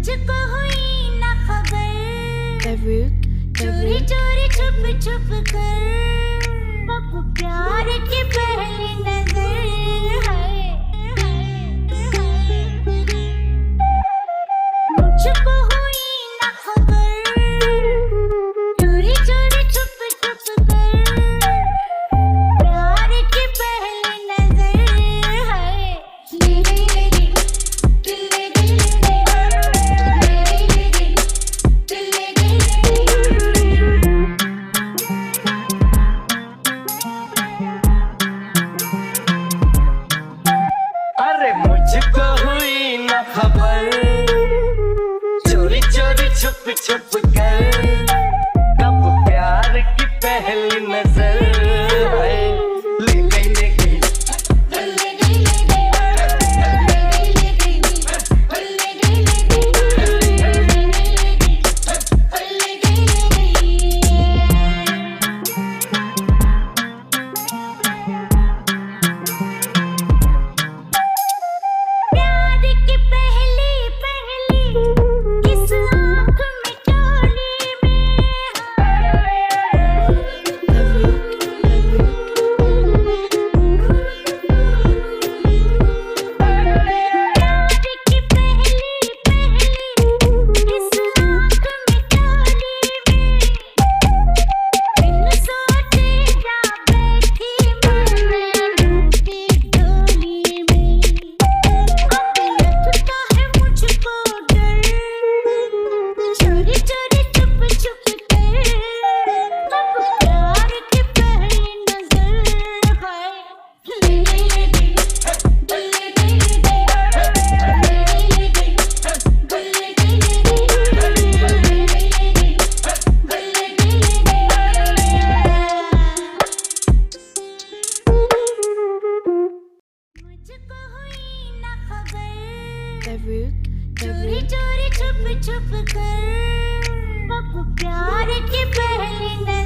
मुझको हुई न खबर, चोरी चोरी छुप छुप कर, कब प्यार की पहली नजर है। मुझको हुई न खबर, चोरी चोरी छुप छुप कर, प्यार की पहली नजर है। ले गई ले गई दिल, ले गई ले गई दिल, ले गई अरे मुझको हुई न खबर, चोरी चोरी छुप छुप कर, कब प्यार की पहली नजर है। ले गई ले गई दिल, ले गई ले गई ले गई दिल, ले गई ले प्यार की पहली पहली इस आँख में टोली में, प्यार की पहली पहली इस आँख में टोली में, बिन सोचे जा बैठी मैं डूबती डोली में। अब लगता है मुझको डर, चोरी चोरी छुप छुप कर, कब प्यार की पहली नजर है। ले गई ले गई दिल, ले गई ले गई दिल, ले गई मुझको हुई न खबर, चोरी चोरी छुप छुप कर, कब प्यार की पहली नजर